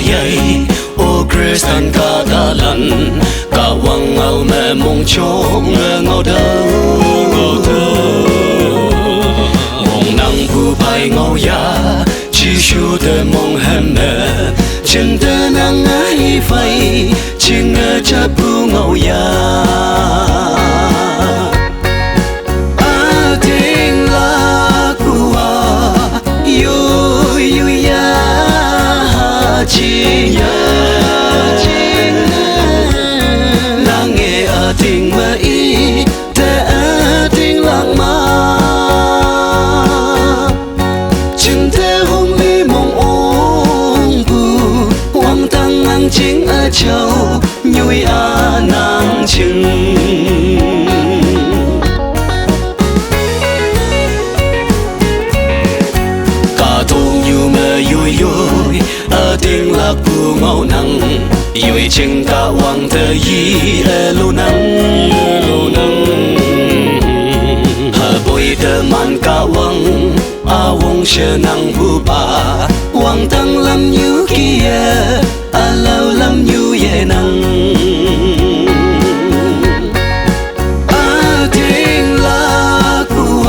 yai o Kristan ka dalan ka wang ngau me mong chong ngau đâu mong nang bu bai ngau ya chỉ shu de mong hem me chân de nang ai phai ching cha bu ngau ya chỉ nhớ là nghe ở tình mà ý để ở tình lặng mà chừng thế hôm đi mong ôm bù hoang tăng ngang chính ở châu nhui à nàng chừng tiếng lạc bu ngâu nắng yêu chừng cả hoàng thơ yi lu nắng hà bồi thơ man cả hoàng a wong sơ nắng bu ba hoàng tăng lâm như kia a lâu lâm như ye nắng a tiếng lạc bu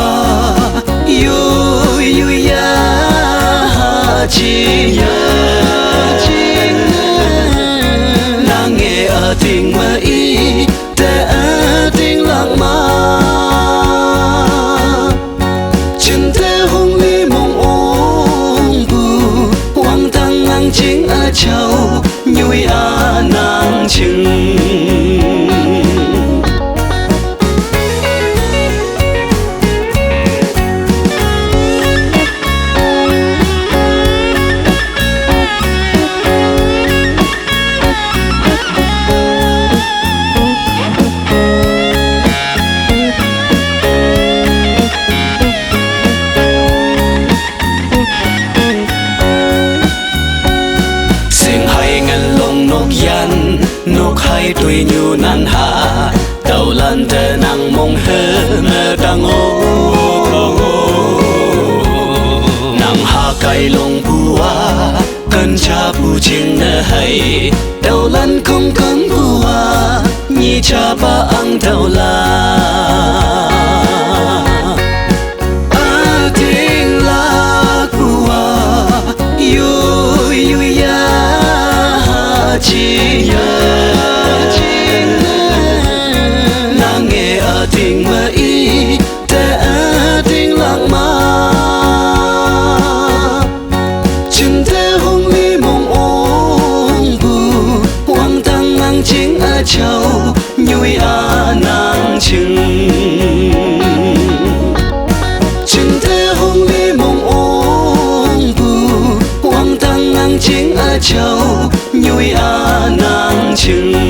yêu ya chỉ tình mà ý để ở tình lặng mà chân thế hung ly mong ôm bù hoang tăng ngang chính ở châu nhui à nàng chừng nốt hai tuổi nhu nan hà tàu lan thơ nàng mong hơ mơ đang ô nàng hà cay lông bùa cân cha bù chinh nơ hay tàu lan không cấm bùa nhị cha ba ăn tàu la tiếng lạc bùa yêu ya chỉ tình mà ý để ở tình lặng mà chừng thế hung ly mong ôm bù hoang tăng ngang chính ở châu nhui à nàng chừng chừng thế hung ly mong ôm bù hoang tăng ngang chính ở châu nhui à nàng chừng